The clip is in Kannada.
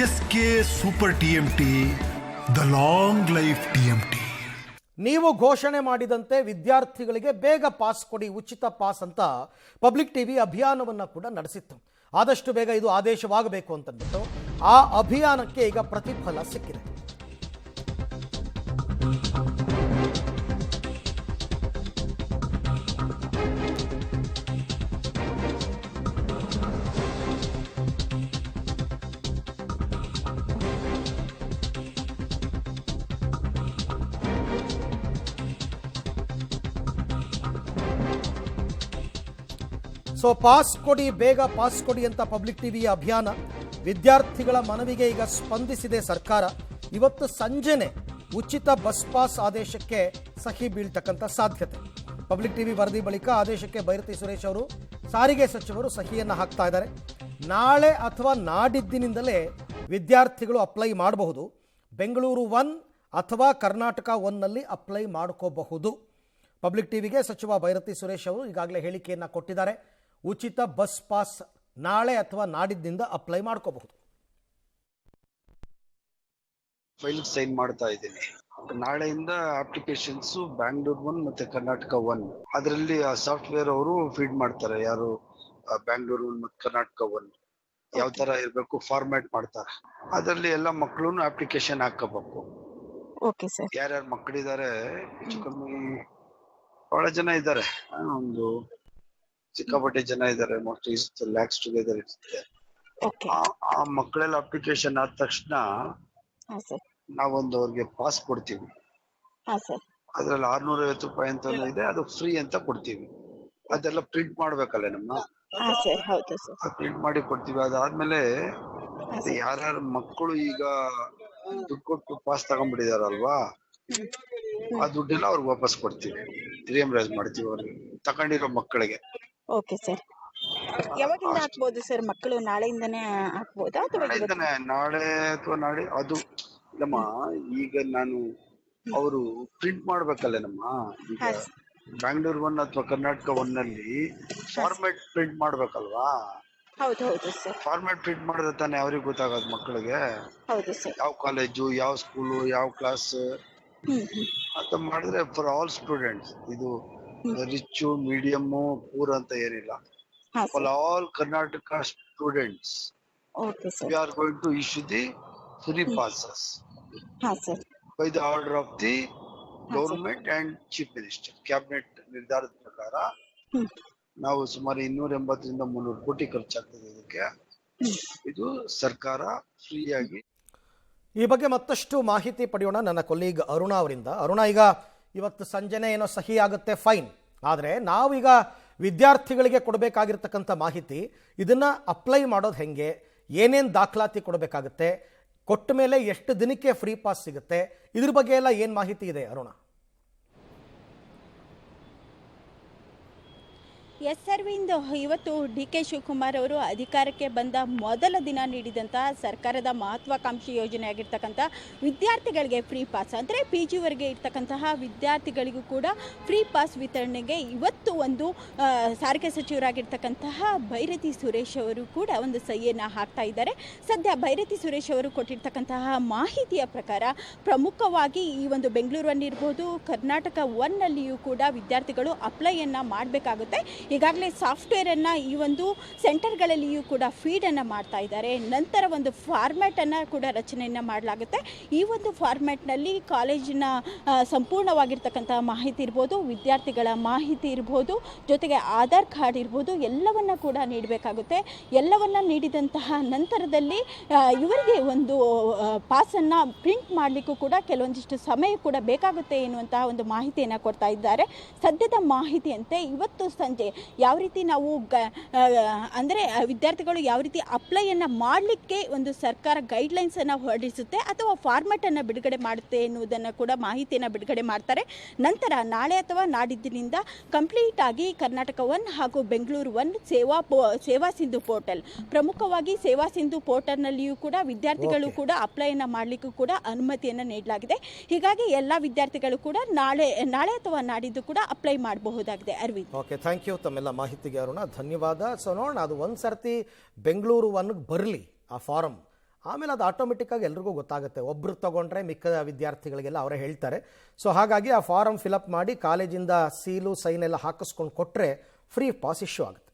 S K super TMT, the long life TMT. ನೀವು ಘೋಷಣೆ ಮಾಡಿದಂತೆ ವಿದ್ಯಾರ್ಥಿಗಳಿಗೆ ಬೇಗ ಪಾಸ್ ಕೊಡಿ, ಉಚಿತ ಪಾಸ್ ಅಂತ ಪಬ್ಲಿಕ್ ಟಿವಿ ಅಭಿಯಾನವನ್ನು ಕೂಡ ನಡೆಸಿತ್ತು. ಆದಷ್ಟು ಬೇಗ ಇದು ಆದೇಶವಾಗಬೇಕು ಅಂತಂದ್ಬಿಟ್ಟು ಆ ಅಭಿಯಾನಕ್ಕೆ ಈಗ ಪ್ರತಿಫಲ ಸಿಕ್ಕಿದೆ. ಸೊ ಪಾಸ್ ಕೊಡಿ, ಬೇಗ ಪಾಸ್ ಕೊಡಿ ಅಂತ ಪಬ್ಲಿಕ್ ಟಿವಿಯ ಅಭಿಯಾನ. ವಿದ್ಯಾರ್ಥಿಗಳ ಮನವಿಗೆ ಈಗ ಸ್ಪಂದಿಸಿದೆ ಸರ್ಕಾರ. ಇವತ್ತು ಸಂಜೆನೆ ಉಚಿತ ಬಸ್ ಪಾಸ್ ಆದೇಶಕ್ಕೆ ಸಹಿ ಬೀಳ್ತಕ್ಕಂಥ ಸಾಧ್ಯತೆ. ಪಬ್ಲಿಕ್ ಟಿವಿ ವರದಿ ಬಳಿಕ ಆದೇಶಕ್ಕೆ ಬೈರತಿ ಸುರೇಶ್ ಅವರು, ಸಾರಿಗೆ ಸಚಿವರು ಸಹಿಯನ್ನು ಹಾಕ್ತಾ ಇದ್ದಾರೆ. ನಾಳೆ ಅಥವಾ ನಾಡಿದ್ದಿನಿಂದಲೇ ವಿದ್ಯಾರ್ಥಿಗಳು ಅಪ್ಲೈ ಮಾಡಬಹುದು. ಬೆಂಗಳೂರು 1 ಅಥವಾ ಕರ್ನಾಟಕ 1ನಲ್ಲಿ ಅಪ್ಲೈ ಮಾಡ್ಕೋಬಹುದು. ಪಬ್ಲಿಕ್ ಟಿವಿಗೆ ಸಚಿವ ಬೈರತಿ ಸುರೇಶ್ ಅವರು ಈಗಾಗಲೇ ಹೇಳಿಕೆಯನ್ನು ಕೊಟ್ಟಿದ್ದಾರೆ. ಉಚಿತ ಬಸ್ ಪಾಸ್ ನಾಳೆ ಅಥವಾ ನಾಡಿದ್ದಿಂದ ಅಪ್ಲೈ ಮಾಡ್ಕೋಬಹುದು. ಫೈಲ್ ಸೈನ್ ಮಾಡ್ತಾ ಇದ್ದೀನಿ. ನಾಳೆಯಿಂದ ಅಪ್ಲಿಕೇಶನ್ಸ್ ಬ್ಯಾಂಗ್ಳೂರ್ 1 ಮತ್ತೆ ಕರ್ನಾಟಕ 1 ಅದರಲ್ಲಿ ಸಾಫ್ಟ್ವೇರ್ ಅವರು ಫೀಡ್ ಮಾಡ್ತಾರೆ. ಯಾರು ಬ್ಯಾಂಗ್ಳೂರ್ 1 ಮತ್ತೆ ಕರ್ನಾಟಕ 1 ಯಾವ ತರ ಇರಬೇಕು ಫಾರ್ಮ್ಯಾಟ್ ಮಾಡ್ತಾರೆ. ಅದರಲ್ಲಿ ಎಲ್ಲ ಮಕ್ಕಳು ಅಪ್ಲಿಕೇಶನ್ ಹಾಕಬೇಕು. Okay sir. ಯಾರ್ಯಾರು ಮಕ್ಕಳಿದ್ದಾರೆ ಹೆಚ್ಚು ಕಮ್ಮಿ ಬಹಳ ಜನ ಇದ್ದಾರೆ, ಒಂದು ಸಿಕ್ಕಾಪಟ್ಟೆ ಜನ ಇದ್ದಾರೆ. ಮೋಸ್ಟ್ಲಿ ಲ್ಯಾಕ್ಸ್ ಟುಗೆದರ್ ಇರುತ್ತೆ. ಆ ಮಕ್ಕಳೆಲ್ಲ ಅಪ್ಲಿಕೇಶನ್ ಆದ ತಕ್ಷಣ ನಾವೊಂದು ಅವ್ರಿಗೆ ಪಾಸ್ ಕೊಡ್ತೀವಿ. ಅದ್ರಲ್ಲಿ 650 ರೂಪಾಯಿ ಅಂತ ಇದೆ, ಅದು ಫ್ರೀ ಅಂತ ಕೊಡ್ತೀವಿ. ಅದೆಲ್ಲ ಪ್ರಿಂಟ್ ಮಾಡ್ಬೇಕಲ್ಲ ನಮ್ಮ, ಪ್ರಿಂಟ್ ಮಾಡಿ ಕೊಡ್ತೀವಿ. ಅದಾದ್ಮೇಲೆ ಯಾರ್ಯಾರ ಮಕ್ಕಳು ಈಗ ದುಡ್ಡು ಕೊಟ್ಟು ಪಾಸ್ ತಗೊಂಡ್ಬಿಟ್ಟಿದಾರಲ್ವಾ, ಆ ದುಡ್ಡೆಲ್ಲ ಅವ್ರಿಗೆ ವಾಪಸ್ ಕೊಡ್ತೀವಿ, ರಿಯಂಬರ್ಸ್ ಮಾಡ್ತೀವಿ ಅವ್ರಿಗೆ ತಗೊಂಡಿರೋ ಮಕ್ಕಳಿಗೆ. Okay sir. ಯಾವಾಗಿಂದ ಹಾಕ್ಬೋದು ಸರ್ ಮಕ್ಕಳು? ನಾಳೆಯಿಂದನೇ ಹಾಕ್ಬೋದಾ ಅಥವಾ ನಾಳೆ ಅಥವಾ ನಾಳೆ? ಅದು ನಮ್ಮ ಈಗ ನಾನು ಅವರು ಪ್ರಿಂಟ್ ಮಾಡ್ಬೇಕಲ್ಲ ನಮ್ಮ, ಈಗ ಬ್ಯಾಂಗ್ಳೂರ್ 1 ಅಥವಾ ಕರ್ನಾಟಕ 1ನಲ್ಲಿ ಫಾರ್ಮ್ಯಾಟ್ ಪ್ರಿಂಟ್ ಮಾಡ್ಬೇಕಲ್ವಾ? ಹೌದು ಹೌದು ಸರ್. ಫಾರ್ಮ್ಯಾಟ್ ಪ್ರಿಂಟ್ ಮಾಡಿದ್ರೆ ತಾನೇ ಅವ್ರಿಗೆ ಗೊತ್ತಾಗೋದು ಮಕ್ಕಳಿಗೆ. ಹೌದು ಸರ್. ಯಾವ ಕಾಲೇಜು, ಯಾವ ಸ್ಕೂಲು, ಯಾವ ಕ್ಲಾಸ್ ಅಂತ ಮಾಡಿದ್ರೆ ಫಾರ್ ಆಲ್ ಸ್ಟೂಡೆಂಟ್ಸ್. ಇದು ರಿಚ್, ಮೀಡಿಯಂ, ಪೂರ್ ಅಂತ ಏನಿಲ್ಲ. For all Karnataka students we are going to issue the free passes by the order of the government and chief minister. Cabinet ನಿರ್ಧಾರದ ಪ್ರಕಾರ ನಾವು ಸುಮಾರು 280 ರಿಂದ 300 ಕೋಟಿ ಖರ್ಚಾಗ್ತದೆ ಇದಕ್ಕೆ. ಇದು ಸರ್ಕಾರ ಫ್ರೀಯಾಗಿ. ಈ ಬಗ್ಗೆ ಮತ್ತಷ್ಟು ಮಾಹಿತಿ ಪಡೆಯೋಣ ನನ್ನ ಕೊಲೀಗ್ ಅರುಣ ಅವರಿಂದ. ಅರುಣ, ಈಗ ಇವತ್ತು ಸಂಜೆನೆ ಏನೋ ಸಹಿ ಆಗುತ್ತೆ, ಫೈನ್. ಆದರೆ ನಾವೀಗ ವಿದ್ಯಾರ್ಥಿಗಳಿಗೆ ಕೊಡಬೇಕಾಗಿರ್ತಕ್ಕಂಥ ಮಾಹಿತಿ, ಇದನ್ನು ಅಪ್ಲೈ ಮಾಡೋದು ಹೆಂಗೆ, ಏನೇನು ದಾಖಲಾತಿ ಕೊಡಬೇಕಾಗುತ್ತೆ, ಕೊಟ್ಟ ಮೇಲೆ ಎಷ್ಟು ದಿನಕ್ಕೆ ಫ್ರೀ ಪಾಸ್ ಸಿಗುತ್ತೆ, ಇದ್ರ ಬಗ್ಗೆ ಎಲ್ಲ ಏನು ಮಾಹಿತಿ ಇದೆ ಅರುಣ? ಎಸ್ ಅರವಿಂದ್, ಇವತ್ತು ಡಿ.ಕೆ. ಶಿವಕುಮಾರ್ ಅವರು ಅಧಿಕಾರಕ್ಕೆ ಬಂದ ಮೊದಲ ದಿನ ನೀಡಿದಂತಹ ಸರ್ಕಾರದ ಮಹತ್ವಾಕಾಂಕ್ಷಿ ಯೋಜನೆ ಆಗಿರ್ತಕ್ಕಂಥ ವಿದ್ಯಾರ್ಥಿಗಳಿಗೆ ಫ್ರೀ ಪಾಸ್, ಅಂದರೆ ಪಿ ಜಿವರೆಗೆ ಇರ್ತಕ್ಕಂತಹ ವಿದ್ಯಾರ್ಥಿಗಳಿಗೂ ಕೂಡ ಫ್ರೀ ಪಾಸ್ ವಿತರಣೆಗೆ ಇವತ್ತು ಒಂದು ಸಾರಿಗೆ ಸಚಿವರಾಗಿರ್ತಕ್ಕಂತಹ ಬೈರತಿ ಸುರೇಶ್ ಅವರು ಕೂಡ ಒಂದು ಸಹಿಯನ್ನು ಹಾಕ್ತಾ ಇದ್ದಾರೆ. ಸದ್ಯ ಬೈರತಿ ಸುರೇಶ್ ಅವರು ಕೊಟ್ಟಿರ್ತಕ್ಕಂತಹ ಮಾಹಿತಿಯ ಪ್ರಕಾರ ಪ್ರಮುಖವಾಗಿ ಈ ಒಂದು ಬೆಂಗಳೂರು 1 ಇರ್ಬೋದು, ಕರ್ನಾಟಕ 1ನಲ್ಲಿಯೂ ಕೂಡ ವಿದ್ಯಾರ್ಥಿಗಳು ಅಪ್ಲೈಯನ್ನು ಮಾಡಬೇಕಾಗುತ್ತೆ. ಈಗಾಗಲೇ ಸಾಫ್ಟ್ವೇರನ್ನು ಈ ಒಂದು ಸೆಂಟರ್ಗಳಲ್ಲಿಯೂ ಕೂಡ ಫೀಡನ್ನು ಮಾಡ್ತಾ ಇದ್ದಾರೆ. ನಂತರ ಒಂದು ಫಾರ್ಮ್ಯಾಟನ್ನು ಕೂಡ ರಚನೆಯನ್ನು ಮಾಡಲಾಗುತ್ತೆ. ಈ ಒಂದು ಫಾರ್ಮ್ಯಾಟ್ನಲ್ಲಿ ಕಾಲೇಜಿನ ಸಂಪೂರ್ಣವಾಗಿರ್ತಕ್ಕಂಥ ಮಾಹಿತಿ ಇರ್ಬೋದು, ವಿದ್ಯಾರ್ಥಿಗಳ ಮಾಹಿತಿ ಇರ್ಬೋದು, ಜೊತೆಗೆ ಆಧಾರ್ ಕಾರ್ಡ್ ಇರ್ಬೋದು, ಎಲ್ಲವನ್ನ ಕೂಡ ನೀಡಬೇಕಾಗುತ್ತೆ. ಎಲ್ಲವನ್ನ ನೀಡಿದಂತಹ ನಂತರದಲ್ಲಿ ಇವರಿಗೆ ಒಂದು ಪಾಸನ್ನು ಪ್ರಿಂಟ್ ಮಾಡಲಿಕ್ಕೂ ಕೂಡ ಕೆಲವೊಂದಿಷ್ಟು ಸಮಯ ಕೂಡ ಬೇಕಾಗುತ್ತೆ ಎನ್ನುವಂತಹ ಒಂದು ಮಾಹಿತಿಯನ್ನು ಕೊಡ್ತಾ ಇದ್ದಾರೆ. ಸದ್ಯದ ಮಾಹಿತಿಯಂತೆ ಇವತ್ತು ಸಂಜೆ ಯಾವ ರೀತಿ ನಾವು ಅಂದರೆ ವಿದ್ಯಾರ್ಥಿಗಳು ಯಾವ ರೀತಿ ಅಪ್ಲೈಯನ್ನು ಮಾಡಲಿಕ್ಕೆ ಒಂದು ಸರ್ಕಾರ ಗೈಡ್ಲೈನ್ಸನ್ನು ಹೊರಡಿಸುತ್ತೆ ಅಥವಾ ಫಾರ್ಮ್ಯಾಟನ್ನು ಬಿಡುಗಡೆ ಮಾಡುತ್ತೆ ಎನ್ನುವುದನ್ನು ಕೂಡ ಮಾಹಿತಿಯನ್ನು ಬಿಡುಗಡೆ ಮಾಡ್ತಾರೆ. ನಂತರ ನಾಳೆ ಅಥವಾ ನಾಡಿದ್ದಿನಿಂದ ಕಂಪ್ಲೀಟ್ ಆಗಿ ಕರ್ನಾಟಕ 1 ಹಾಗೂ ಬೆಂಗಳೂರು 1 ಸೇವಾ ಸಿಂಧು ಪೋರ್ಟಲ್, ಪ್ರಮುಖವಾಗಿ ಸೇವಾ ಸಿಂಧು ಪೋರ್ಟಲ್ನಲ್ಲಿಯೂ ಕೂಡ ವಿದ್ಯಾರ್ಥಿಗಳು ಕೂಡ ಅಪ್ಲೈಯನ್ನು ಮಾಡಲಿಕ್ಕೂ ಕೂಡ ಅನುಮತಿಯನ್ನು ನೀಡಲಾಗಿದೆ. ಹೀಗಾಗಿ ಎಲ್ಲ ವಿದ್ಯಾರ್ಥಿಗಳು ಕೂಡ ನಾಳೆ ಅಥವಾ ನಾಡಿದ್ದು ಕೂಡ ಅಪ್ಲೈ ಮಾಡಬಹುದಾಗಿದೆ. ಅರವಿಂದ್, ಓಕೆ, ಥ್ಯಾಂಕ್ ಯು ತಮ್ಮೆಲ್ಲ ಮಾಹಿತಿಗೆ ಅರುಣ, ಧನ್ಯವಾದ. ಸೊ ನೋಡೋಣ, ಅದು ಒಂದು ಸರ್ತಿ ಬೆಂಗಳೂರು 1ಗೆ ಬರಲಿ ಆ ಫಾರಮ್, ಆಮೇಲೆ ಅದು ಆಟೋಮೆಟಿಕ್ಕಾಗಿ ಎಲ್ರಿಗೂ ಗೊತ್ತಾಗುತ್ತೆ. ಒಬ್ಬರು ತೊಗೊಂಡ್ರೆ ಮಿಕ್ಕ ವಿದ್ಯಾರ್ಥಿಗಳಿಗೆಲ್ಲ ಅವರೇ ಹೇಳ್ತಾರೆ. ಸೊ ಹಾಗಾಗಿ ಆ ಫಾರಮ್ ಫಿಲಪ್ ಮಾಡಿ ಕಾಲೇಜಿಂದ ಸೀಲು ಸೈನ್ ಎಲ್ಲ ಹಾಕಿಸ್ಕೊಂಡು ಕೊಟ್ಟರೆ ಫ್ರೀ ಪಾಸ್ ಇಶ್ಯೂ ಆಗುತ್ತೆ.